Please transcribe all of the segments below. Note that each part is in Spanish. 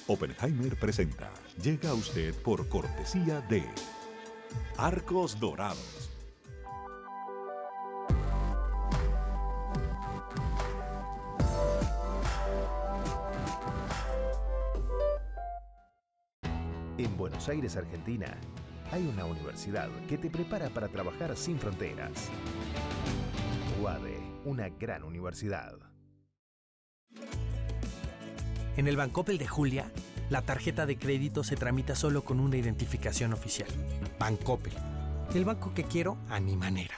Oppenheimer presenta. Llega a usted por cortesía de Arcos Dorados. En Buenos Aires, Argentina, hay una universidad que te prepara para trabajar sin fronteras. UADE, una gran universidad. En el Bancoppel de Julia, la tarjeta de crédito se tramita solo con una identificación oficial. Bancoppel, el banco que quiero a mi manera.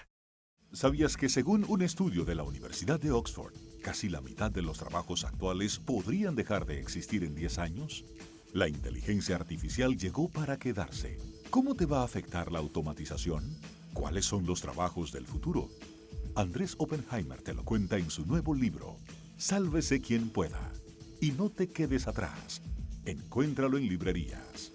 ¿Sabías que según un estudio de la Universidad de Oxford, casi la mitad de los trabajos actuales podrían dejar de existir en 10 años? La inteligencia artificial llegó para quedarse. ¿Cómo te va a afectar la automatización? ¿Cuáles son los trabajos del futuro? Andrés Oppenheimer te lo cuenta en su nuevo libro, Sálvese quien pueda. Y no te quedes atrás. Encuéntralo en librerías.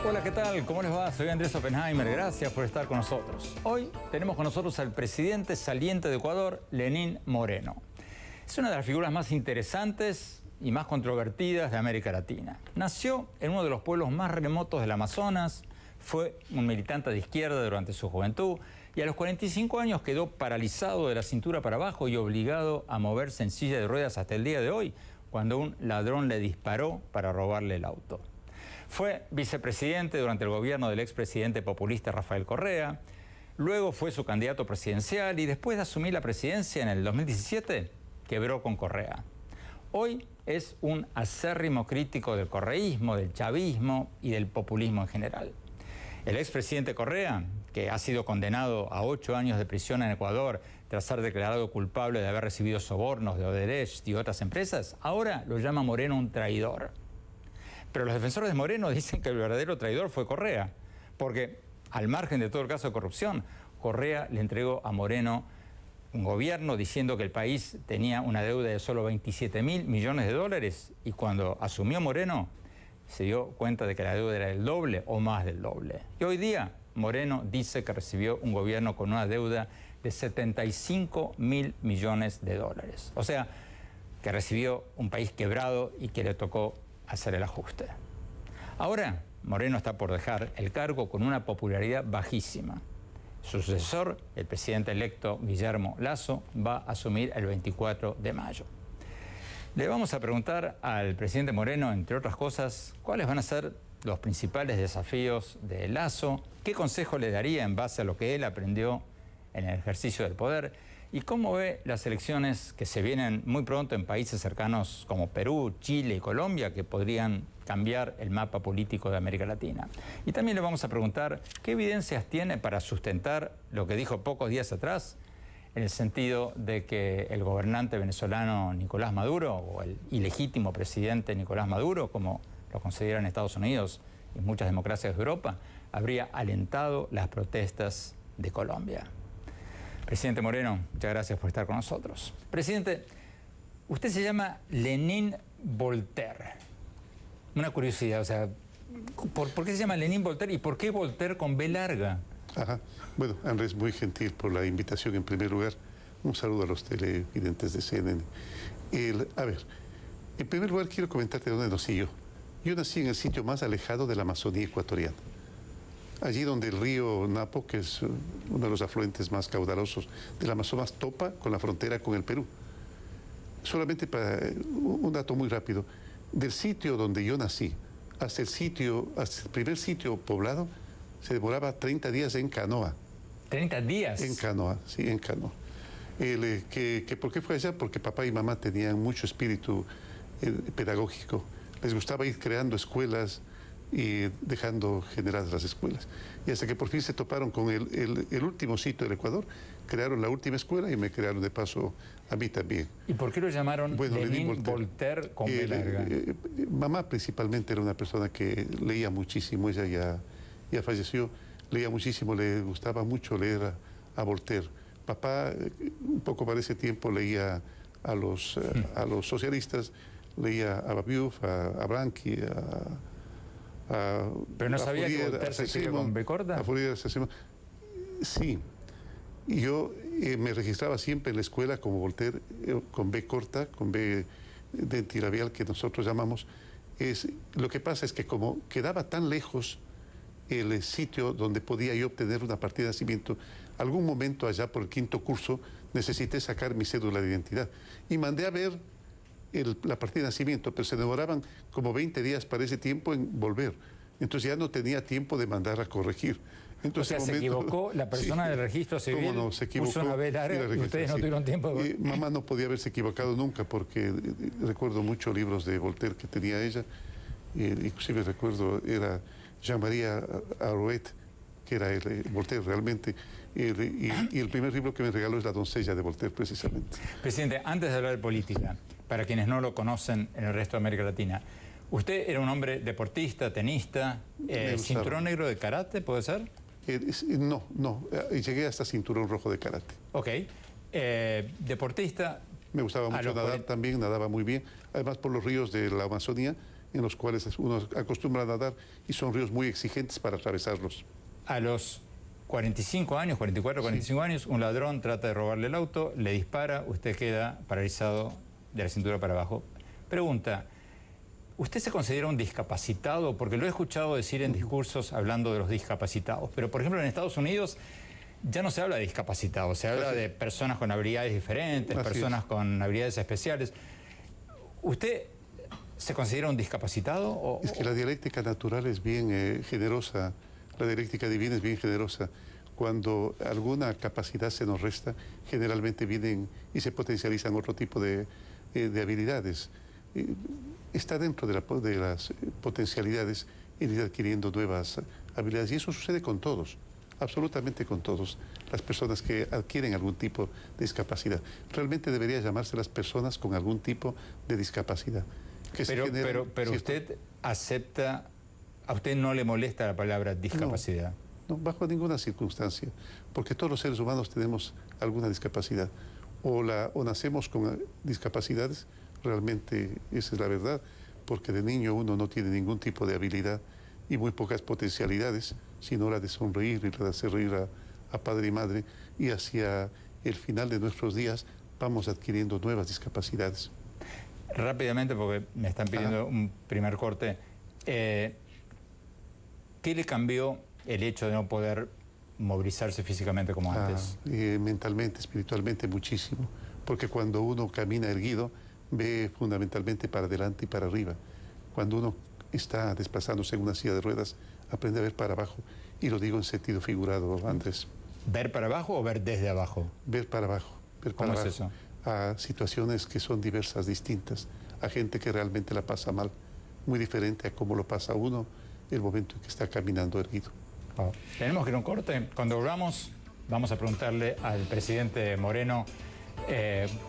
Hola, ¿qué tal? ¿Cómo les va? Soy Andrés Oppenheimer. Gracias por estar con nosotros. Hoy tenemos con nosotros al presidente saliente de Ecuador, Lenín Moreno. Es una de las figuras más interesantes y más controvertidas de América Latina. Nació en uno de los pueblos más remotos del Amazonas, fue un militante de izquierda durante su juventud y a los 45 años quedó paralizado de la cintura para abajo y obligado a moverse en silla de ruedas hasta el día de hoy, cuando un ladrón le disparó para robarle el auto. Fue vicepresidente durante el gobierno del expresidente populista Rafael Correa, luego fue su candidato presidencial y después de asumir la presidencia en el 2017, quebró con Correa. Hoy es un acérrimo crítico del correísmo, del chavismo y del populismo en general. El expresidente Correa, que ha sido condenado a 8 años de prisión en Ecuador tras ser declarado culpable de haber recibido sobornos de Odebrecht y otras empresas, ahora lo llama Moreno un traidor. Pero los defensores de Moreno dicen que el verdadero traidor fue Correa, porque al margen de todo el caso de corrupción, Correa le entregó a Moreno un gobierno diciendo que el país tenía una deuda de solo 27.000 millones de dólares y cuando asumió Moreno se dio cuenta de que la deuda era el doble o más del doble. Y hoy día Moreno dice que recibió un gobierno con una deuda de 75.000 millones de dólares. O sea, que recibió un país quebrado y que le tocó hacer el ajuste. Ahora, Moreno está por dejar el cargo con una popularidad bajísima. Su sucesor, el presidente electo Guillermo Lasso, va a asumir el 24 de mayo. Le vamos a preguntar al presidente Moreno, entre otras cosas, cuáles van a ser los principales desafíos de Lasso, qué consejo le daría en base a lo que él aprendió en el ejercicio del poder y cómo ve las elecciones que se vienen muy pronto en países cercanos como Perú, Chile y Colombia, que podrían cambiar el mapa político de América Latina. Y también le vamos a preguntar qué evidencias tiene para sustentar lo que dijo pocos días atrás, en el sentido de que el gobernante venezolano Nicolás Maduro, o el ilegítimo presidente Nicolás Maduro, como lo consideran Estados Unidos y muchas democracias de Europa, habría alentado las protestas de Colombia. Presidente Moreno, muchas gracias por estar con nosotros. Presidente, usted se llama Lenín Voltaire. Una curiosidad, o sea, ¿por qué se llama Lenín Voltaire y por qué Voltaire con B larga? Ajá. Bueno, Andrés, muy gentil por la invitación en primer lugar. Un saludo a los televidentes de CNN. A ver, en primer lugar quiero comentarte dónde nací yo. Yo nací en el sitio más alejado de la Amazonía ecuatoriana. Allí donde el río Napo, que es uno de los afluentes más caudalosos del Amazonas, topa con la frontera con el Perú. Solamente para un dato muy rápido, del sitio donde yo nací hasta el primer sitio poblado, se demoraba 30 días en canoa. ¿30 días? En canoa, sí, en canoa. ¿Por qué fue allá? Porque papá y mamá tenían mucho espíritu pedagógico. Les gustaba ir creando escuelas y dejando generadas las escuelas. Y hasta que por fin se toparon con el último sitio del Ecuador, crearon la última escuela y me crearon de paso a mí también. ¿Y por qué lo llamaron Lenín Voltaire con B larga? Mamá principalmente era una persona que leía muchísimo, ella ya falleció, leía muchísimo, le gustaba mucho leer a Voltaire. Papá, un poco para ese tiempo, leía a los socialistas, leía a Babiuf, a Blanqui, Pero no sabía que Voltaire se escribía con B corta. Sí. Yo me registraba siempre en la escuela como Voltaire, con B corta, con B dentilabial que nosotros llamamos. Lo que pasa es que como quedaba tan lejos el sitio donde podía yo obtener una partida de nacimiento, algún momento allá por el 5º curso necesité sacar mi cédula de identidad y mandé a ver la partida de nacimiento, pero se demoraban como 20 días para ese tiempo en volver. Entonces ya no tenía tiempo de mandar a corregir. Entonces, o sea, se equivocó la persona del registro civil, ¿cómo no? Se equivocó, puso una B larga y ustedes no tuvieron tiempo. Mamá no podía haberse equivocado nunca porque recuerdo muchos libros de Voltaire que tenía ella, inclusive recuerdo, era Jean-Marie Arouet, que era Voltaire realmente, y el primer libro que me regaló es La doncella de Voltaire, precisamente. Presidente, antes de hablar de política, para quienes no lo conocen en el resto de América Latina, usted era un hombre deportista, tenista, cinturón negro de karate, ¿puede ser? No, llegué hasta cinturón rojo de karate. Ok, deportista. Me gustaba mucho nadar también, nadaba muy bien, además por los ríos de la Amazonía, en los cuales uno acostumbra a nadar y son ríos muy exigentes para atravesarlos. A los 45 años, 44, 45 años, un ladrón trata de robarle el auto, le dispara, usted queda paralizado de la cintura para abajo. Pregunta, ¿usted se considera un discapacitado? Porque lo he escuchado decir en discursos hablando de los discapacitados, pero por ejemplo en Estados Unidos ya no se habla de discapacitados, se habla de personas con habilidades diferentes, personas con habilidades especiales. ¿Usted se considera un discapacitado? Es que la dialéctica natural es bien generosa, la dialéctica divina es bien generosa. Cuando alguna capacidad se nos resta, generalmente vienen y se potencializan otro tipo de habilidades. Está dentro de las potencialidades ir adquiriendo nuevas habilidades y eso sucede con todos, absolutamente con todos, las personas que adquieren algún tipo de discapacidad. Realmente debería llamarse las personas con algún tipo de discapacidad. Pero usted acepta, ¿a usted no le molesta la palabra discapacidad? No, bajo ninguna circunstancia, porque todos los seres humanos tenemos alguna discapacidad. O nacemos con discapacidades, realmente esa es la verdad, porque de niño uno no tiene ningún tipo de habilidad y muy pocas potencialidades, sino la de sonreír y la de hacer reír a padre y madre, y hacia el final de nuestros días vamos adquiriendo nuevas discapacidades. Rápidamente, porque me están pidiendo un primer corte, ¿qué le cambió el hecho de no poder movilizarse físicamente como antes? Mentalmente, espiritualmente, muchísimo, porque cuando uno camina erguido, ve fundamentalmente para adelante y para arriba. Cuando uno está desplazándose en una silla de ruedas, aprende a ver para abajo, y lo digo en sentido figurado, Andrés. ¿Ver para abajo o ver desde abajo? Ver para abajo. ¿Cómo es eso? A situaciones que son diversas, distintas, a gente que realmente la pasa mal, muy diferente a cómo lo pasa uno el momento en que está caminando erguido. Tenemos que ir a un corte. Cuando volvamos, vamos a preguntarle al presidente Moreno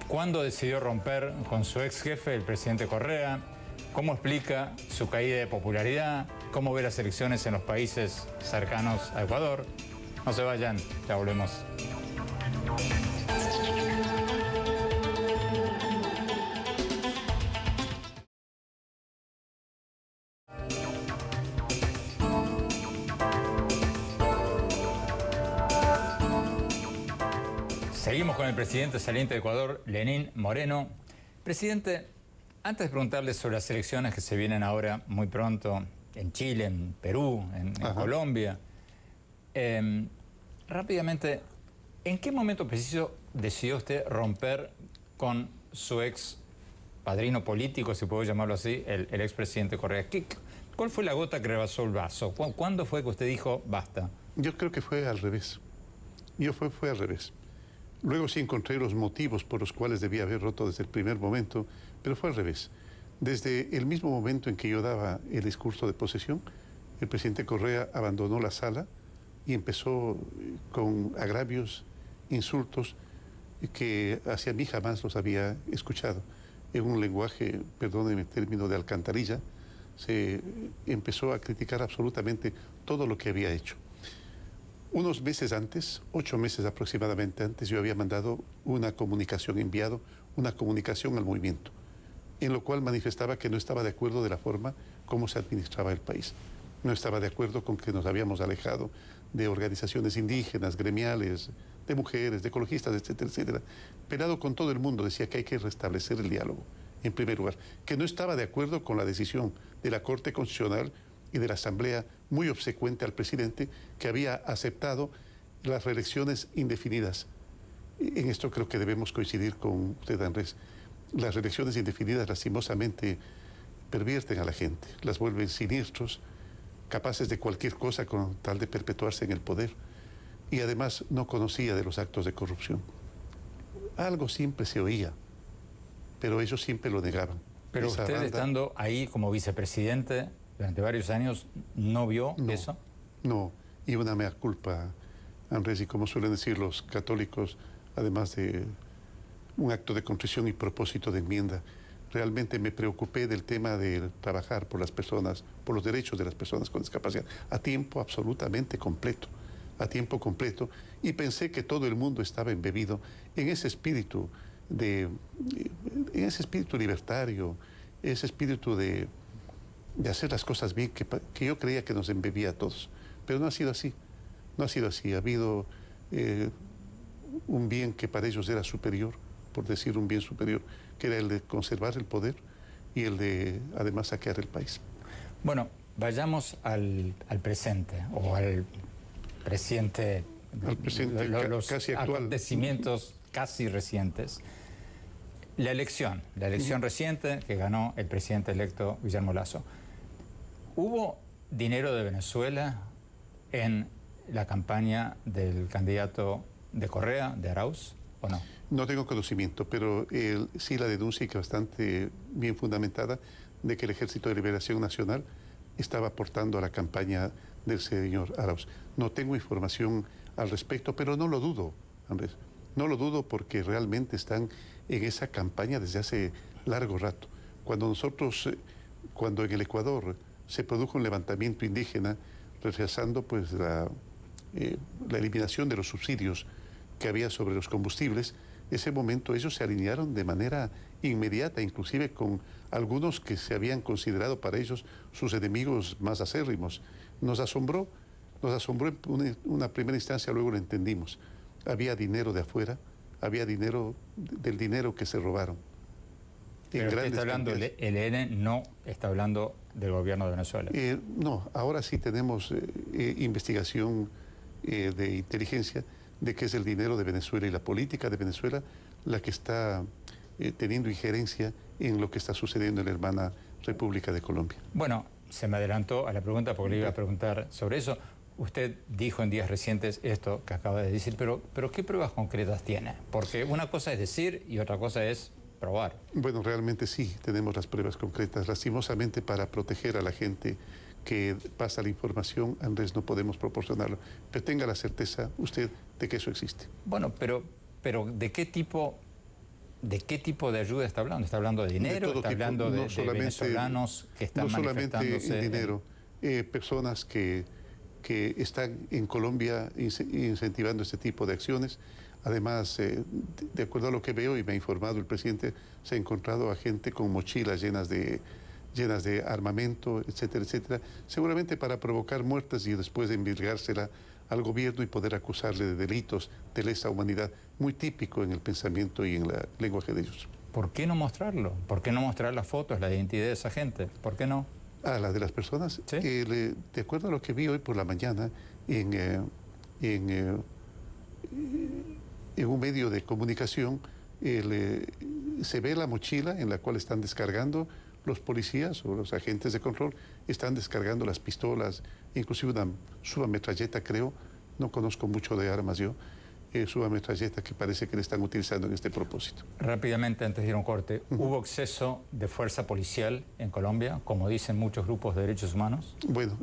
cuándo decidió romper con su ex jefe, el presidente Correa, cómo explica su caída de popularidad, cómo ve las elecciones en los países cercanos a Ecuador. No se vayan, ya volvemos. Seguimos con el presidente saliente de Ecuador, Lenín Moreno. Presidente, antes de preguntarle sobre las elecciones que se vienen ahora muy pronto en Chile, en Perú, en Colombia, rápidamente, ¿en qué momento preciso decidió usted romper con su ex padrino político, si puedo llamarlo así, el expresidente Correa? ¿Cuál fue la gota que rebasó el vaso? ¿Cuándo fue que usted dijo basta? Yo creo que fue al revés. Fue al revés. Luego sí encontré los motivos por los cuales debía haber roto desde el primer momento, pero fue al revés. Desde el mismo momento en que yo daba el discurso de posesión, el presidente Correa abandonó la sala y empezó con agravios, insultos que hacia mí jamás los había escuchado. En un lenguaje, perdónenme el término, de alcantarilla, se empezó a criticar absolutamente todo lo que había hecho. Unos meses antes, 8 meses aproximadamente antes, yo había mandado una comunicación, enviado una comunicación al movimiento, en lo cual manifestaba que no estaba de acuerdo de la forma como se administraba el país. No estaba de acuerdo con que nos habíamos alejado de organizaciones indígenas, gremiales, de mujeres, de ecologistas, etcétera, etcétera. Pelado con todo el mundo decía que hay que restablecer el diálogo, en primer lugar, que no estaba de acuerdo con la decisión de la Corte Constitucional y de la Asamblea, muy obsecuente al presidente, que había aceptado las reelecciones indefinidas. En esto creo que debemos coincidir con usted, Andrés. Las reelecciones indefinidas lastimosamente pervierten a la gente, las vuelven siniestros, capaces de cualquier cosa con tal de perpetuarse en el poder. Y además no conocía de los actos de corrupción. Algo siempre se oía, pero ellos siempre lo negaban. Pero Esa usted, banda, estando ahí como vicepresidente durante varios años, ¿no vio eso? No, y una mea culpa, Andrés, y como suelen decir los católicos, además de un acto de contrición y propósito de enmienda, realmente me preocupé del tema de trabajar por las personas, por los derechos de las personas con discapacidad, a tiempo absolutamente completo, y pensé que todo el mundo estaba embebido en ese espíritu libertario, ese espíritu de hacer las cosas bien, que yo creía que nos embebía a todos. Pero no ha sido así, ha habido un bien que para ellos era superior, por decir un bien superior, que era el de conservar el poder y el de además saquear el país. Bueno, vayamos al presente, o al presidente, los casi actual. Acontecimientos casi recientes. La elección reciente que ganó el presidente electo Guillermo Lasso. ¿Hubo dinero de Venezuela en la campaña del candidato de Correa, de Arauz, o no? No tengo conocimiento, pero sí la denuncia, que bastante bien fundamentada, de que el Ejército de Liberación Nacional estaba aportando a la campaña del señor Arauz. No tengo información al respecto, pero no lo dudo, Andrés. No lo dudo porque realmente están en esa campaña desde hace largo rato. Cuando en el Ecuador se produjo un levantamiento indígena rechazando pues la eliminación de los subsidios que había sobre los combustibles, ese momento ellos se alinearon de manera inmediata, inclusive con algunos que se habían considerado para ellos sus enemigos más acérrimos. Nos asombró en una primera instancia, luego lo entendimos. Había dinero de afuera, había dinero del dinero que se robaron. Pero usted está hablando, el ELN no está hablando del gobierno de Venezuela. No, ahora sí tenemos investigación de inteligencia de que es el dinero de Venezuela y la política de Venezuela la que está teniendo injerencia en lo que está sucediendo en la hermana República de Colombia. Bueno, se me adelantó a la pregunta porque le iba a preguntar sobre eso. Usted dijo en días recientes esto que acaba de decir, pero ¿qué pruebas concretas tiene? Porque una cosa es decir y otra cosa es probar. Bueno, realmente sí, tenemos las pruebas concretas. Lastimosamente, para proteger a la gente que pasa la información, Andrés, no podemos proporcionarlo. Pero tenga la certeza usted de que eso existe. Bueno, pero ¿de qué tipo de ayuda está hablando? ¿Está hablando de dinero? ¿Está hablando de venezolanos que están manifestándose? No solamente en dinero, personas que están en Colombia incentivando este tipo de acciones. Además, de acuerdo a lo que veo y me ha informado el presidente, se ha encontrado a gente con mochilas llenas de armamento, etcétera, etcétera, seguramente para provocar muertes y después de envirgársela al gobierno y poder acusarle de delitos de lesa humanidad, muy típico en el pensamiento y en el lenguaje de ellos. ¿Por qué no mostrarlo? ¿Por qué no mostrar las fotos, la identidad de esa gente? ¿Por qué no? Ah, la de las personas. ¿Sí? De acuerdo a lo que vi hoy por la mañana en un medio de comunicación, se ve la mochila en la cual están descargando los policías o los agentes de control, están descargando las pistolas, inclusive una subametralleta, creo, no conozco mucho de armas yo, subametralleta que parece que le están utilizando en este propósito. Rápidamente, antes de ir a un corte, ¿hubo exceso de fuerza policial en Colombia, como dicen muchos grupos de derechos humanos? Bueno,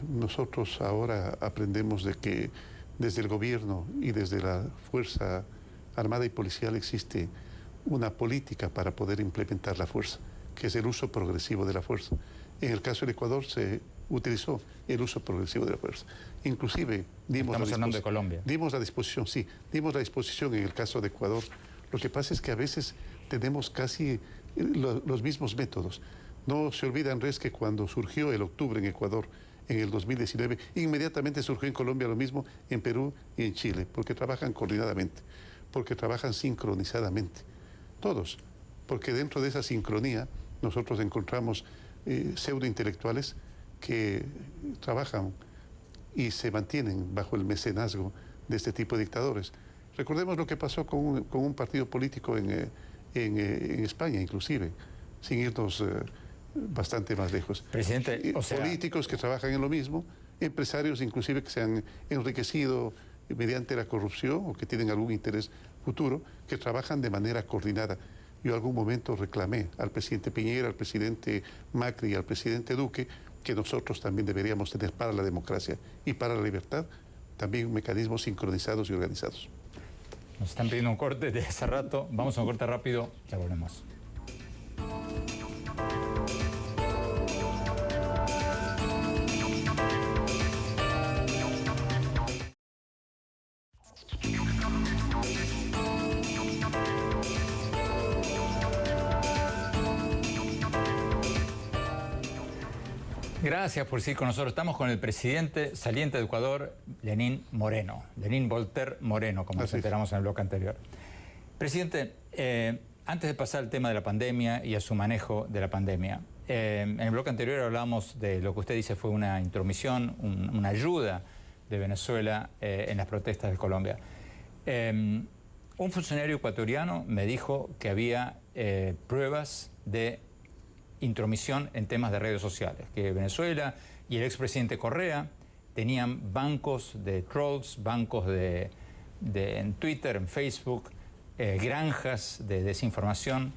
nosotros ahora aprendemos de que desde el gobierno y desde la Fuerza Armada y Policial existe una política para poder implementar la fuerza, que es el uso progresivo de la fuerza. En el caso del Ecuador se utilizó el uso progresivo de la fuerza. Inclusive Estamos hablando de Colombia. Dimos la disposición en el caso de Ecuador. Lo que pasa es que a veces tenemos casi los mismos métodos. No se olvida, Andrés, que cuando surgió el octubre en Ecuador, en el 2019. Inmediatamente surgió en Colombia lo mismo, en Perú y en Chile, porque trabajan coordinadamente, porque trabajan sincronizadamente. Todos, porque dentro de esa sincronía nosotros encontramos pseudointelectuales que trabajan y se mantienen bajo el mecenazgo de este tipo de dictadores. Recordemos lo que pasó con un partido político en España, inclusive, sin irnos bastante más lejos. Presidente, políticos que trabajan en lo mismo, empresarios inclusive que se han enriquecido mediante la corrupción o que tienen algún interés futuro, que trabajan de manera coordinada. Yo en algún momento reclamé al presidente Piñera, al presidente Macri y al presidente Duque que nosotros también deberíamos tener para la democracia y para la libertad también mecanismos sincronizados y organizados. Nos están pidiendo un corte de hace rato. Vamos a un corte rápido, ya volvemos. Gracias por seguir con nosotros. Estamos con el presidente saliente de Ecuador, Lenín Moreno. Lenín Voltaire Moreno, como nos enteramos en el bloque anterior. Presidente, antes de pasar al tema de la pandemia y a su manejo de la pandemia, en el bloque anterior hablábamos de lo que usted dice fue una intromisión, una ayuda de Venezuela en las protestas de Colombia. Un funcionario ecuatoriano me dijo que había pruebas de intromisión en temas de redes sociales, que Venezuela y el expresidente Correa tenían bancos de trolls, bancos en Twitter, en Facebook, granjas de desinformación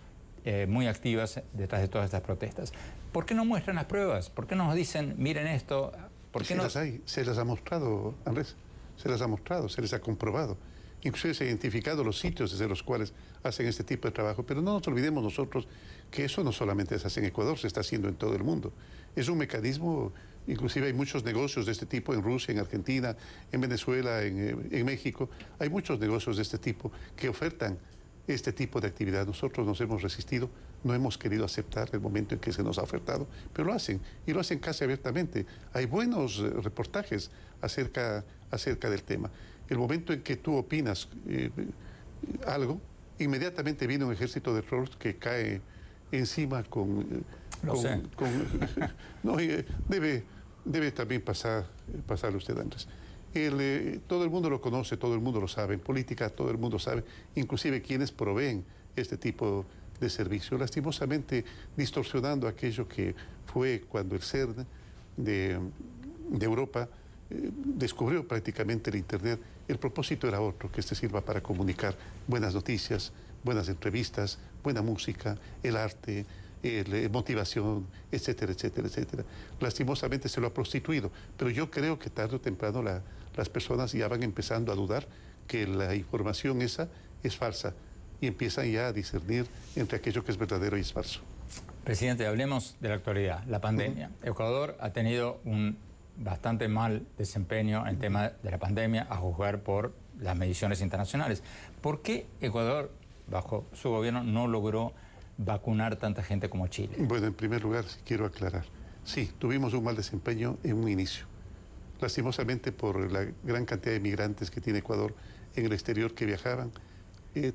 muy activas detrás de todas estas protestas. ¿Por qué no muestran las pruebas? ¿Por qué no nos dicen, miren esto? ¿Por qué no? Las hay, se las ha mostrado, Andrés, se las ha mostrado, se les ha comprobado. Inclusive se ha identificado los sitios desde los cuales hacen este tipo de trabajo, pero no nos olvidemos nosotros que eso no solamente se hace en Ecuador, se está haciendo en todo el mundo. Es un mecanismo, inclusive hay muchos negocios de este tipo en Rusia, en Argentina, en Venezuela, en México. Hay muchos negocios de este tipo que ofertan este tipo de actividad. Nosotros nos hemos resistido, no hemos querido aceptar el momento en que se nos ha ofertado, pero lo hacen, y lo hacen casi abiertamente. Hay buenos reportajes acerca del tema. El momento en que tú opinas algo, inmediatamente viene un ejército de trolls que cae encima no, debe también pasarle usted, Andrés. Todo el mundo lo conoce, todo el mundo lo sabe. En política todo el mundo sabe, inclusive quienes proveen este tipo de servicio, lastimosamente distorsionando aquello que fue cuando el CERN de Europa descubrió prácticamente el Internet. El propósito era otro, que sirva para comunicar buenas noticias, buenas entrevistas, buena música, el arte, motivación, etcétera, etcétera, etcétera. Lastimosamente se lo ha prostituido, pero yo creo que tarde o temprano las personas ya van empezando a dudar que la información esa es falsa y empiezan ya a discernir entre aquello que es verdadero y es falso. Presidente, hablemos de la actualidad, la pandemia. Ecuador ha tenido un bastante mal desempeño en el tema de la pandemia, a juzgar por las mediciones internacionales. ¿Por qué Ecuador, bajo su gobierno, no logró vacunar tanta gente como Chile? Bueno, en primer lugar, quiero aclarar. Sí, tuvimos un mal desempeño en un inicio. Lastimosamente, por la gran cantidad de migrantes que tiene Ecuador en el exterior que viajaban,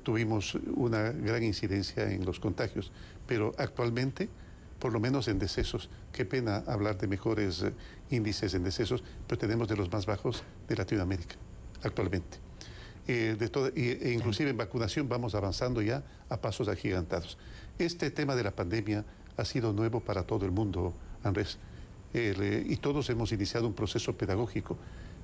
tuvimos una gran incidencia en los contagios. Pero actualmente, por lo menos en decesos, qué pena hablar de mejores índices en decesos, pero tenemos de los más bajos de Latinoamérica actualmente. Inclusive en vacunación vamos avanzando ya a pasos agigantados. Este tema de la pandemia ha sido nuevo para todo el mundo, Andrés, y todos hemos iniciado un proceso pedagógico.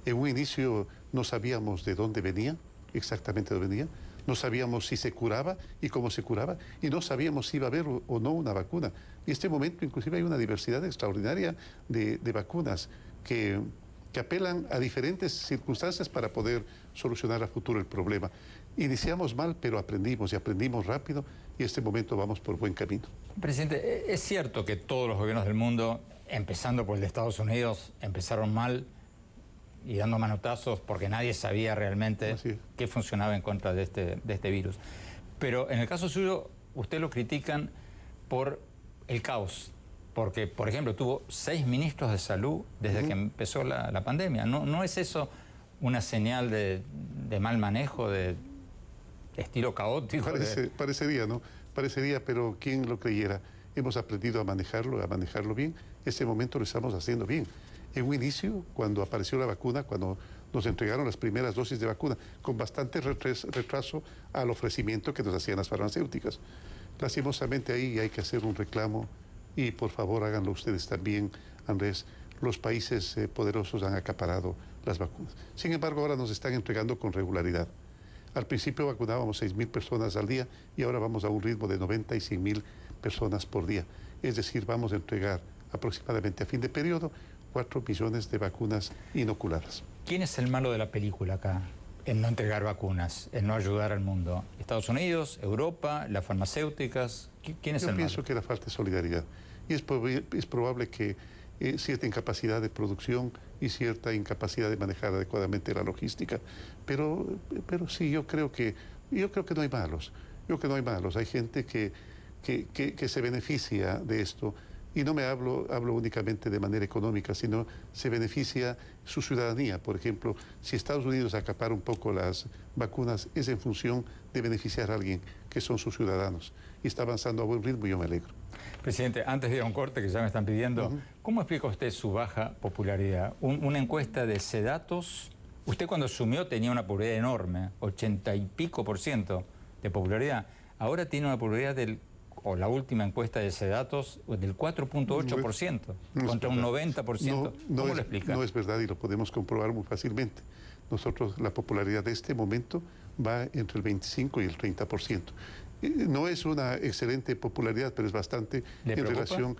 En un inicio no sabíamos de dónde venía, exactamente de dónde venía, no sabíamos si se curaba y cómo se curaba, y no sabíamos si iba a haber o no una vacuna. Y en este momento inclusive hay una diversidad extraordinaria de vacunas que apelan a diferentes circunstancias para poder solucionar a futuro el problema. Iniciamos mal, pero aprendimos y aprendimos rápido, y en este momento vamos por buen camino. Presidente, es cierto que todos los gobiernos del mundo, empezando por el de Estados Unidos, empezaron mal y dando manotazos porque nadie sabía realmente qué funcionaba en contra de este virus. Pero en el caso suyo, usted lo critican por el caos, Porque, por ejemplo, tuvo 6 ministros de salud desde que empezó la pandemia. ¿No es eso una señal de mal manejo, de estilo caótico? Parecería, ¿no? Parecería, pero ¿quién lo creyera? Hemos aprendido a manejarlo bien. Este momento lo estamos haciendo bien. En un inicio, cuando apareció la vacuna, cuando nos entregaron las primeras dosis de vacuna, con bastante retraso al ofrecimiento que nos hacían las farmacéuticas. Lastimosamente ahí hay que hacer un reclamo y por favor háganlo ustedes también, Andrés. Los países poderosos han acaparado las vacunas. Sin embargo, ahora nos están entregando con regularidad. Al principio vacunábamos 6.000 personas al día y ahora vamos a un ritmo de 90 y 100.000 personas por día. Es decir, vamos a entregar aproximadamente a fin de periodo 4 millones de vacunas inoculadas. ¿Quién es el malo de la película acá en no entregar vacunas, en no ayudar al mundo? ¿Estados Unidos, Europa, las farmacéuticas? ¿Quién es el malo? Yo pienso que la falta de solidaridad. Y es probable que cierta incapacidad de producción y cierta incapacidad de manejar adecuadamente la logística. Pero sí, yo creo que no hay malos. Yo creo que no hay malos. Hay gente que se beneficia de esto. Y no hablo únicamente de manera económica, sino se beneficia su ciudadanía. Por ejemplo, si Estados Unidos acapara un poco las vacunas, es en función de beneficiar a alguien que son sus ciudadanos. Y está avanzando a buen ritmo y yo me alegro. Presidente, antes de ir a un corte que ya me están pidiendo, ¿cómo explica usted su baja popularidad? Una encuesta de Sedatos, usted cuando asumió tenía una popularidad enorme, 80 y pico % de popularidad. Ahora tiene una popularidad la última encuesta de Sedatos, del 4.8%, contra un 90%. ¿Cómo lo explica? No es verdad y lo podemos comprobar muy fácilmente. Nosotros, la popularidad de este momento va entre el 25 y el 30%. No es una excelente popularidad, pero es bastante ¿Le en preocupa? relación,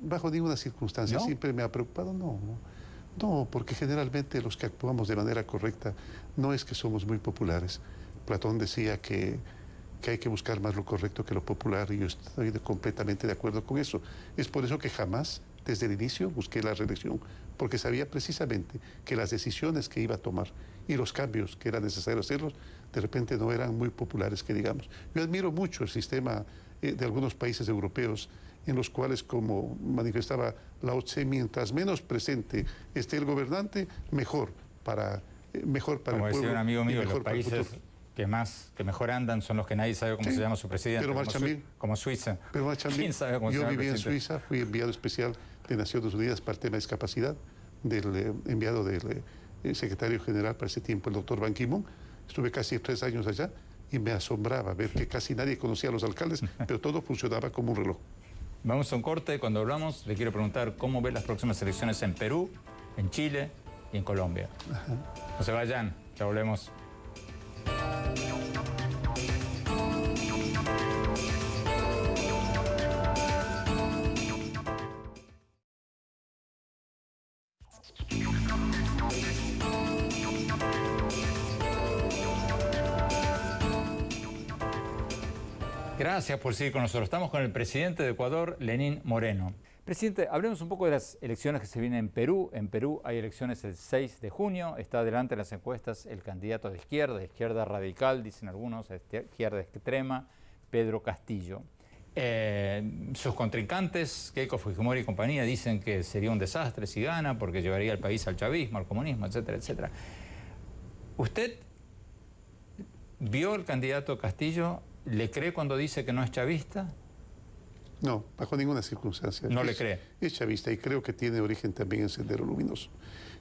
bajo ninguna circunstancia. ¿No? Siempre me ha preocupado, no, porque generalmente los que actuamos de manera correcta no es que somos muy populares. Platón decía que hay que buscar más lo correcto que lo popular y yo estoy completamente de acuerdo con eso. Es por eso que jamás, desde el inicio, busqué la reelección, porque sabía precisamente que las decisiones que iba a tomar y los cambios que era necesario hacerlos, de repente no eran muy populares, que digamos. Yo admiro mucho el sistema de algunos países europeos en los cuales, como manifestaba Lao Tse, mientras menos presente esté el gobernante, mejor para el pueblo. Como decía un amigo mío, los para el países futuro. que mejor andan son los que nadie sabe cómo se llama su presidente. Pero marchan bien. Como Suiza. Pero marchan bien. ¿Quién sabe cómo se Yo llama el viví en presidente? Suiza, fui enviado especial de Naciones Unidas para el tema de discapacidad, enviado del secretario general para ese tiempo, el doctor Ban Ki-moon. Estuve casi 3 años allá y me asombraba ver que casi nadie conocía a los alcaldes, pero todo funcionaba como un reloj. Vamos a un corte. Cuando hablamos, le quiero preguntar cómo ve las próximas elecciones en Perú, en Chile y en Colombia. No se vayan, ya volvemos. Gracias por seguir con nosotros. Estamos con el presidente de Ecuador, Lenín Moreno. Presidente, hablemos un poco de las elecciones que se vienen en Perú. En Perú hay elecciones el 6 de junio. Está adelante en las encuestas el candidato de izquierda radical, dicen algunos, izquierda extrema, Pedro Castillo. Sus contrincantes, Keiko Fujimori y compañía, dicen que sería un desastre si gana porque llevaría al país al chavismo, al comunismo, etcétera, etcétera. ¿Usted vio al candidato Castillo? ¿Le cree cuando dice que no es chavista? No, bajo ninguna circunstancia. ¿No le cree? Es chavista y creo que tiene origen también en Sendero Luminoso.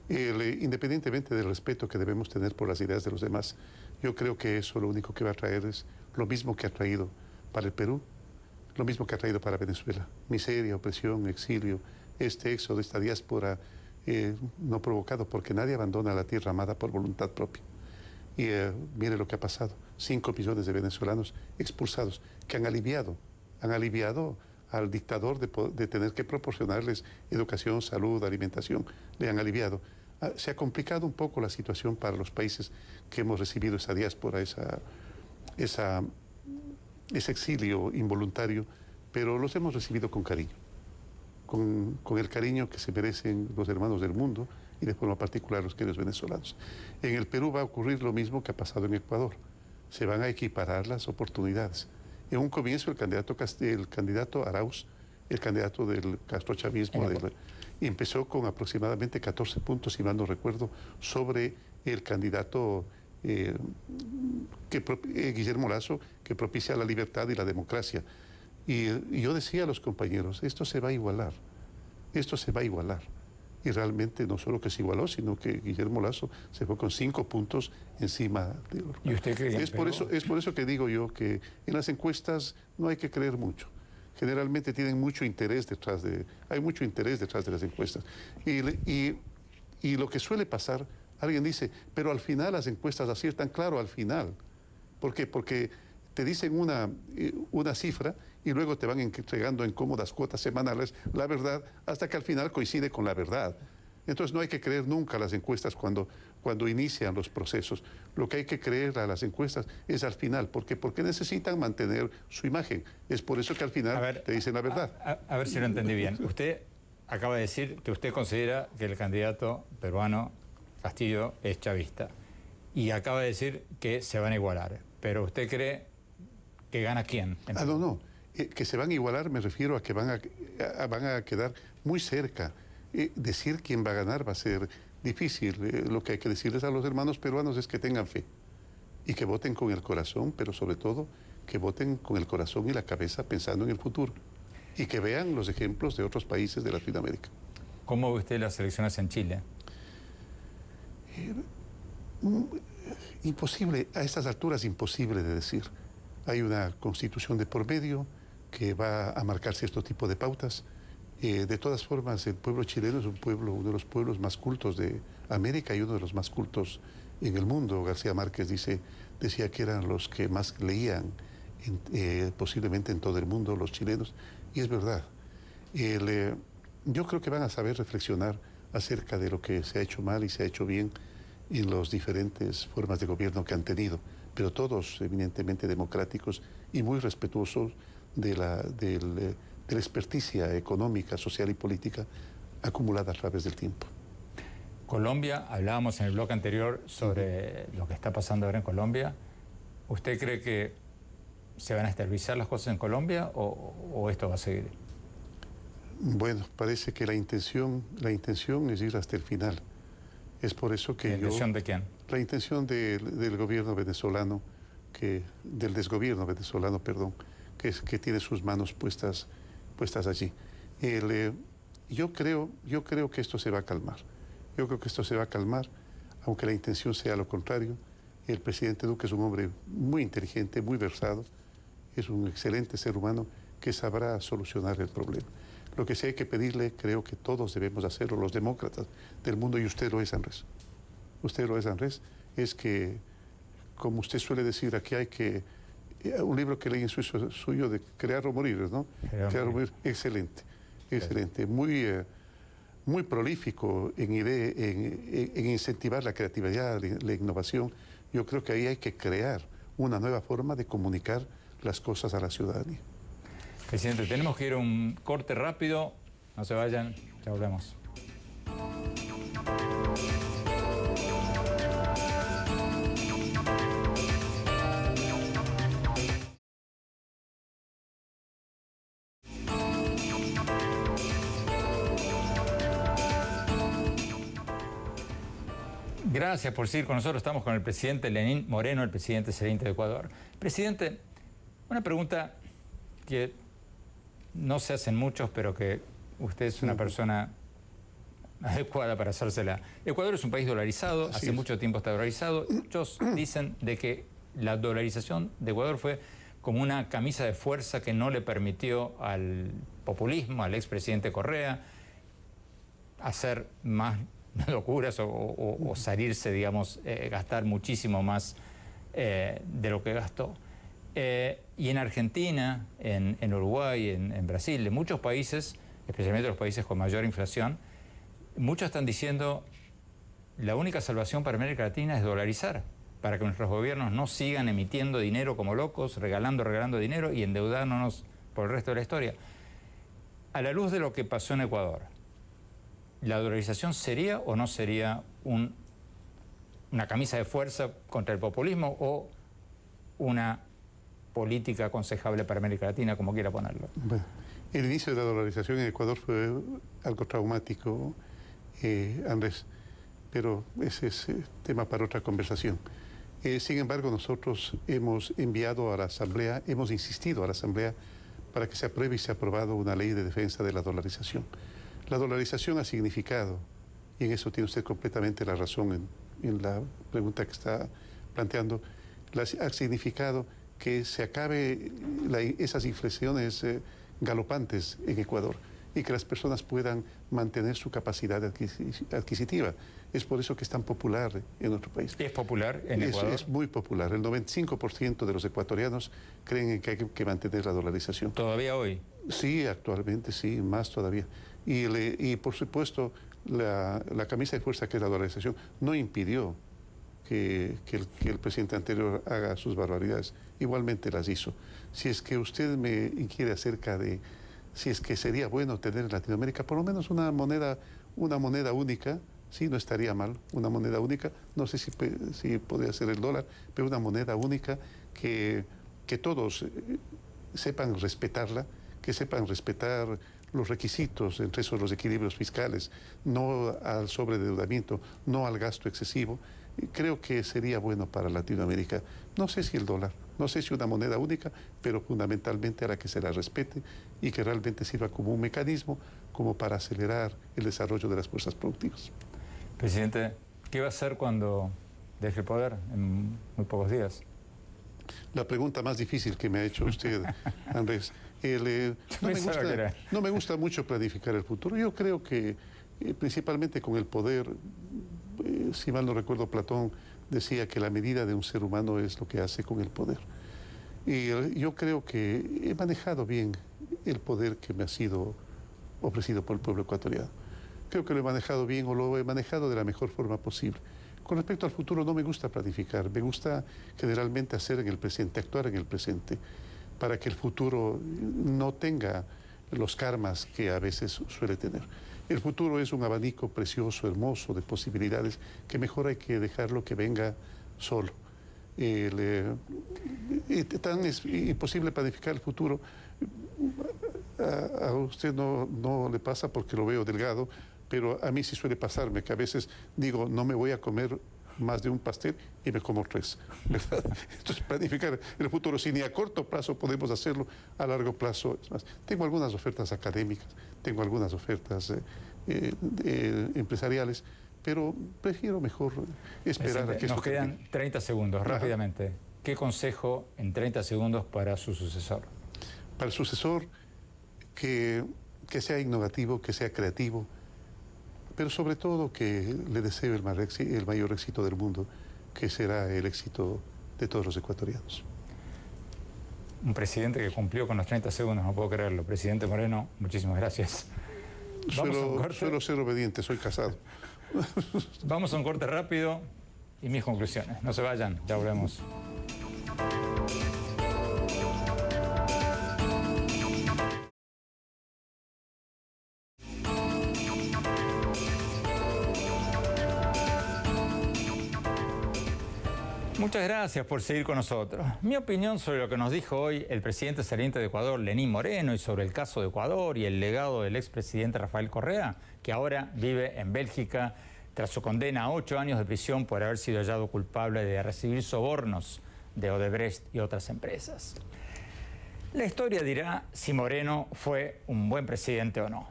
Independientemente del respeto que debemos tener por las ideas de los demás, yo creo que eso lo único que va a traer es lo mismo que ha traído para el Perú, lo mismo que ha traído para Venezuela. Miseria, opresión, exilio, este éxodo, esta diáspora no provocado porque nadie abandona la tierra amada por voluntad propia. Y mire lo que ha pasado, 5 millones de venezolanos expulsados, que han aliviado al dictador de tener que proporcionarles educación, salud, alimentación, le han aliviado. Se ha complicado un poco la situación para los países que hemos recibido esa diáspora, ese exilio involuntario, pero los hemos recibido con cariño, con el cariño que se merecen los hermanos del mundo y de forma particular los queridos venezolanos. En el Perú va a ocurrir lo mismo que ha pasado en Ecuador. Se van a equiparar las oportunidades. En un comienzo el candidato Arauz el candidato del castrochavismo, y empezó con aproximadamente 14 puntos, si mal no recuerdo, sobre el candidato Guillermo Lasso, que propicia la libertad y la democracia. Y yo decía a los compañeros, esto se va a igualar, esto se va a igualar. Y realmente no solo que se igualó, sino que Guillermo Lasso se fue con 5 puntos encima de Ortega. ¿Y usted cree? Es por eso que digo yo que en las encuestas no hay que creer mucho. Generalmente tienen mucho interés detrás hay mucho interés detrás de las encuestas. Y lo que suele pasar, alguien dice, pero al final las encuestas aciertan, claro, al final. ¿Por qué? Porque te dicen una cifra y luego te van entregando en cómodas cuotas semanales la verdad hasta que al final coincide con la verdad. Entonces no hay que creer nunca a las encuestas cuando inician los procesos. Lo que hay que creer a las encuestas es al final. ¿Por qué? Porque necesitan mantener su imagen. Es por eso que al final te dicen la verdad. A ver si lo entendí bien. Usted acaba de decir que usted considera que el candidato peruano Castillo es chavista. Y acaba de decir que se van a igualar. Pero ¿usted cree que gana quién? No. Que se van a igualar me refiero a que van a quedar muy cerca. Decir quién va a ganar va a ser difícil. Lo que hay que decirles a los hermanos peruanos es que tengan fe y que voten con el corazón, pero sobre todo que voten con el corazón y la cabeza pensando en el futuro y que vean los ejemplos de otros países de Latinoamérica. ¿Cómo ve usted las elecciones en Chile? Imposible, a estas alturas imposible de decir. Hay una constitución de por medio que va a marcar cierto tipo de pautas. De todas formas, el pueblo chileno es uno de los pueblos más cultos de América y uno de los más cultos en el mundo. García Márquez decía que eran los que más leían posiblemente en todo el mundo, los chilenos, y es verdad. Yo creo que van a saber reflexionar acerca de lo que se ha hecho mal y se ha hecho bien en las diferentes formas de gobierno que han tenido, pero todos eminentemente democráticos y muy respetuosos de la experticia económica, social y política acumulada a través del tiempo. Colombia, hablábamos en el bloque anterior sobre lo que está pasando ahora en Colombia. ¿Usted cree que se van a estabilizar las cosas en Colombia o esto va a seguir? Bueno, parece que la intención es ir hasta el final. Es por eso que ¿La intención de quién? La intención del gobierno venezolano, del desgobierno venezolano, perdón, que tiene sus manos puestas allí. Yo creo que esto se va a calmar. Yo creo que esto se va a calmar, aunque la intención sea lo contrario. El presidente Duque es un hombre muy inteligente, muy versado, es un excelente ser humano que sabrá solucionar el problema. Lo que sí hay que pedirle, creo que todos debemos hacerlo, los demócratas del mundo, y usted lo es, Andrés. Usted lo es, Andrés, es que, como usted suele decir, aquí hay que... Un libro que leí en suyo de Crear o Morir, ¿no? Crear o Morir, excelente, excelente. Muy prolífico en incentivar la creatividad, la innovación. Yo creo que ahí hay que crear una nueva forma de comunicar las cosas a la ciudadanía. Presidente, tenemos que ir a un corte rápido. No se vayan, ya volvemos. Gracias por seguir con nosotros. Estamos con el presidente Lenín Moreno, el presidente saliente de Ecuador. Presidente, una pregunta que no se hacen muchos, pero que usted es una persona adecuada para hacérsela. Ecuador es un país dolarizado, hace mucho tiempo está dolarizado. Muchos dicen de que la dolarización de Ecuador fue como una camisa de fuerza que no le permitió al populismo, al expresidente Correa, hacer más locuras o salirse, digamos, gastar muchísimo más de lo que gastó. Y en Argentina, en Uruguay, en Brasil, en muchos países, especialmente los países con mayor inflación, muchos están diciendo la única salvación para América Latina es dolarizar, para que nuestros gobiernos no sigan emitiendo dinero como locos, regalando dinero y endeudándonos por el resto de la historia. A la luz de lo que pasó en Ecuador, ¿la dolarización sería o no sería una camisa de fuerza contra el populismo o una política aconsejable para América Latina, como quiera ponerlo? Bueno, El inicio de la dolarización en Ecuador fue algo traumático, Andrés, pero ese es tema para otra conversación. Sin embargo, nosotros hemos enviado a la Asamblea, hemos insistido a la Asamblea para que se apruebe y se ha aprobado una ley de defensa de la dolarización. La dolarización ha significado, y en eso tiene usted completamente la razón en la pregunta que está planteando, ha significado que se acabe esas inflaciones galopantes en Ecuador y que las personas puedan mantener su capacidad adquisitiva. Es por eso que es tan popular en nuestro país. ¿Es popular en Ecuador? Es muy popular. El 95% de los ecuatorianos creen que hay que mantener la dolarización. ¿Todavía hoy? Sí, actualmente sí, más todavía. Y por supuesto, la camisa de fuerza que es la dolarización no impidió que el presidente anterior haga sus barbaridades. Igualmente las hizo. Si es que usted me inquiere acerca de si es que sería bueno tener en Latinoamérica por lo menos una moneda única, sí, no estaría mal, una moneda única, no sé si podría ser el dólar, pero una moneda única que todos sepan respetarla, que sepan respetar los requisitos, entre esos los equilibrios fiscales, no al sobreendeudamiento, no al gasto excesivo. Creo que sería bueno para Latinoamérica. No sé si el dólar, no sé si una moneda única, pero fundamentalmente a la que se la respete y que realmente sirva como un mecanismo como para acelerar el desarrollo de las fuerzas productivas. Presidente, ¿qué va a hacer cuando deje el poder en muy pocos días? La pregunta más difícil que me ha hecho usted, Andrés. No me gusta mucho planificar el futuro. Yo creo que principalmente con el poder, si mal no recuerdo, Platón decía que la medida de un ser humano es lo que hace con el poder. Y yo creo que he manejado bien el poder que me ha sido ofrecido por el pueblo ecuatoriano. Creo que lo he manejado bien o lo he manejado de la mejor forma posible. Con respecto al futuro no me gusta planificar, me gusta generalmente hacer en el presente, actuar en el presente, para que el futuro no tenga los karmas que a veces suele tener. El futuro es un abanico precioso, hermoso, de posibilidades, que mejor hay que dejarlo que venga solo. Tan es imposible planificar el futuro. A usted no le pasa porque lo veo delgado, pero a mí sí suele pasarme, que a veces digo, no me voy a comer más de un pastel y me como 3, ¿verdad? Entonces, planificar el futuro, si ni a corto plazo podemos hacerlo, a largo plazo es más. Tengo algunas ofertas académicas, tengo algunas ofertas empresariales, pero prefiero mejor esperar a que nos quedan 30 segundos, rápidamente. ¿Qué consejo en 30 segundos para su sucesor? Para el sucesor, que sea innovativo, que sea creativo, pero sobre todo que le deseo el mayor éxito del mundo, que será el éxito de todos los ecuatorianos. Un presidente que cumplió con los 30 segundos, no puedo creerlo. Presidente Moreno, muchísimas gracias. Suelo ser obediente, soy casado. Vamos a un corte rápido y mis conclusiones. No se vayan, ya volvemos. Muchas gracias por seguir con nosotros. Mi opinión sobre lo que nos dijo hoy el presidente saliente de Ecuador, Lenín Moreno, y sobre el caso de Ecuador y el legado del expresidente Rafael Correa, que ahora vive en Bélgica tras su condena a 8 años de prisión por haber sido hallado culpable de recibir sobornos de Odebrecht y otras empresas. La historia dirá si Moreno fue un buen presidente o no.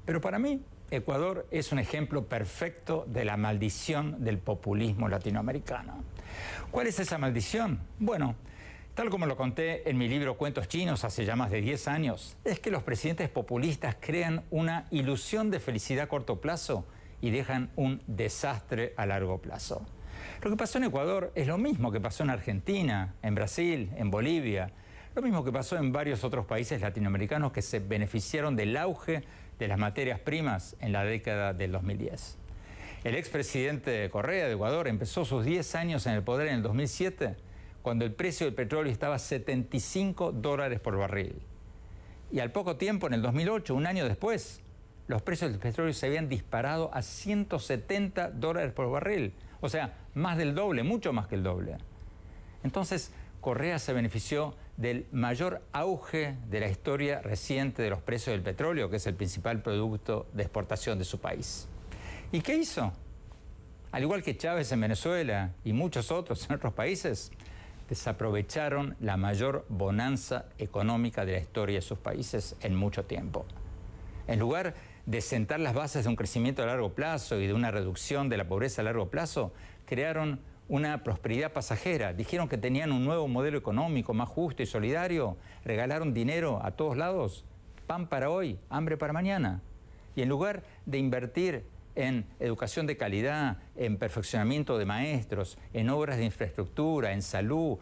Pero para mí, Ecuador es un ejemplo perfecto de la maldición del populismo latinoamericano. ¿Cuál es esa maldición? Bueno, tal como lo conté en mi libro Cuentos Chinos hace ya más de 10 años, es que los presidentes populistas crean una ilusión de felicidad a corto plazo y dejan un desastre a largo plazo. Lo que pasó en Ecuador es lo mismo que pasó en Argentina, en Brasil, en Bolivia, lo mismo que pasó en varios otros países latinoamericanos que se beneficiaron del auge de las materias primas en la década del 2010. El expresidente Correa de Ecuador empezó sus 10 años en el poder en el 2007, cuando el precio del petróleo estaba a $75 por barril. Y al poco tiempo, en el 2008, un año después, los precios del petróleo se habían disparado a $170 por barril. O sea, más del doble, mucho más que el doble. Entonces, Correa se benefició del mayor auge de la historia reciente de los precios del petróleo, que es el principal producto de exportación de su país. ¿Y qué hizo? Al igual que Chávez en Venezuela y muchos otros en otros países, desaprovecharon la mayor bonanza económica de la historia de sus países en mucho tiempo. En lugar de sentar las bases de un crecimiento a largo plazo y de una reducción de la pobreza a largo plazo, crearon una prosperidad pasajera. Dijeron que tenían un nuevo modelo económico más justo y solidario. Regalaron dinero a todos lados. Pan para hoy, hambre para mañana. Y en lugar de invertir en educación de calidad, en perfeccionamiento de maestros, en obras de infraestructura, en salud,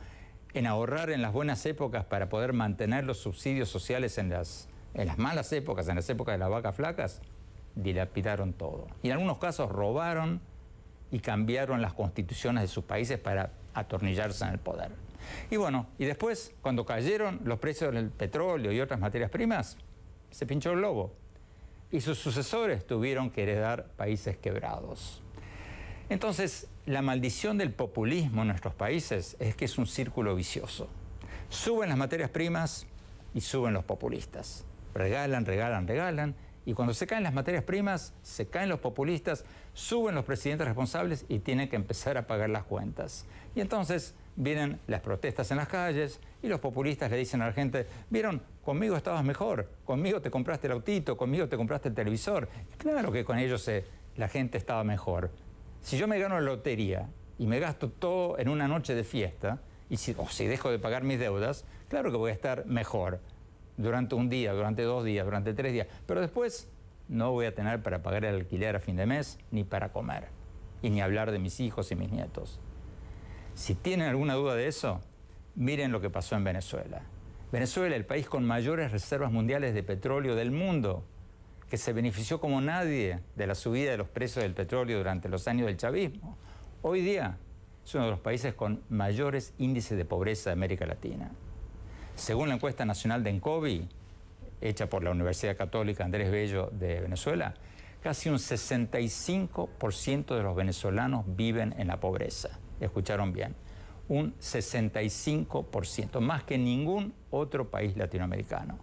en ahorrar en las buenas épocas para poder mantener los subsidios sociales en las malas épocas, en las épocas de las vacas flacas, dilapidaron todo. Y en algunos casos robaron y cambiaron las constituciones de sus países para atornillarse en el poder. Y bueno, y después, cuando cayeron los precios del petróleo y otras materias primas, se pinchó el globo. Y sus sucesores tuvieron que heredar países quebrados. Entonces, la maldición del populismo en nuestros países es que es un círculo vicioso. Suben las materias primas y suben los populistas. Regalan, regalan, regalan. Y cuando se caen las materias primas, se caen los populistas, suben los presidentes responsables y tienen que empezar a pagar las cuentas. Y entonces vienen las protestas en las calles y los populistas le dicen a la gente, ¿vieron? Conmigo estabas mejor, conmigo te compraste el autito, conmigo te compraste el televisor. Y claro que con ellos la gente estaba mejor. Si yo me gano la lotería y me gasto todo en una noche de fiesta, o si dejo de pagar mis deudas, claro que voy a estar mejor durante un día, durante 2 días, durante 3 días. Pero después no voy a tener para pagar el alquiler a fin de mes ni para comer. Y ni hablar de mis hijos y mis nietos. Si tienen alguna duda de eso, miren lo que pasó en Venezuela. Venezuela, el país con mayores reservas mundiales de petróleo del mundo, que se benefició como nadie de la subida de los precios del petróleo durante los años del chavismo, hoy día es uno de los países con mayores índices de pobreza de América Latina. Según la encuesta nacional de ENCOVI, hecha por la Universidad Católica Andrés Bello de Venezuela, casi un 65% de los venezolanos viven en la pobreza. Escucharon bien, un 65%, más que ningún otro país latinoamericano.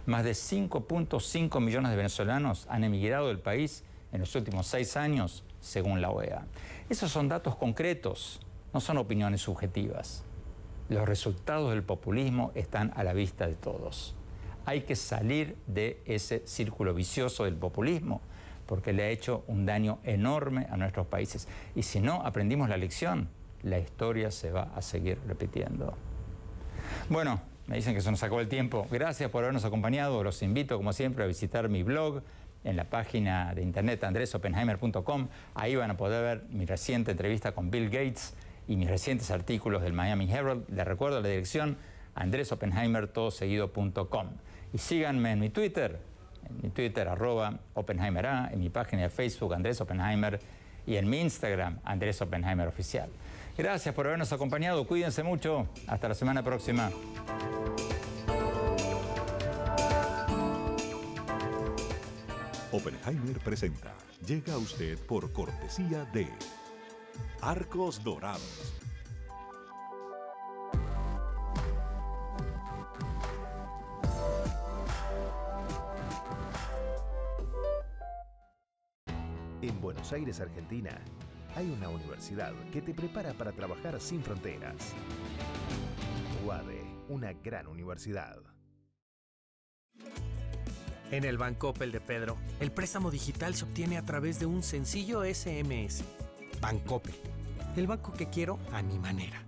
Más de 5.5 millones de venezolanos han emigrado del país en los últimos 6 años, según la OEA. Esos son datos concretos, no son opiniones subjetivas. Los resultados del populismo están a la vista de todos. Hay que salir de ese círculo vicioso del populismo, porque le ha hecho un daño enorme a nuestros países. Y si no aprendimos la lección, la historia se va a seguir repitiendo. Bueno, me dicen que se nos acabó el tiempo. Gracias por habernos acompañado. Los invito, como siempre, a visitar mi blog en la página de internet andresopenheimer.com. Ahí van a poder ver mi reciente entrevista con Bill Gates y mis recientes artículos del Miami Herald. Les recuerdo la dirección andresopenheimer.com. Y síganme en mi Twitter, @OpenheimerA, en mi página de Facebook, Andrés Oppenheimer, y en mi Instagram, Andrés Oppenheimer Oficial. Gracias por habernos acompañado. Cuídense mucho. Hasta la semana próxima. Oppenheimer presenta. Llega a usted por cortesía de Arcos Dorados. En Buenos Aires, Argentina, hay una universidad que te prepara para trabajar sin fronteras. UADE, una gran universidad. En el Bancoppel de Pedro, el préstamo digital se obtiene a través de un sencillo SMS. Bancoppel, el banco que quiero a mi manera.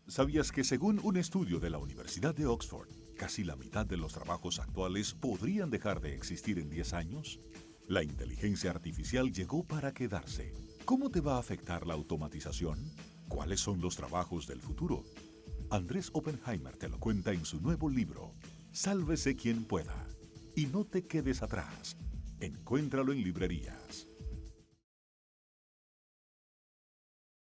¿Sabías que según un estudio de la Universidad de Oxford, casi la mitad de los trabajos actuales podrían dejar de existir en 10 años? La inteligencia artificial llegó para quedarse. ¿Cómo te va a afectar la automatización? ¿Cuáles son los trabajos del futuro? Andrés Oppenheimer te lo cuenta en su nuevo libro, Sálvese quien pueda. Y no te quedes atrás. Encuéntralo en librerías.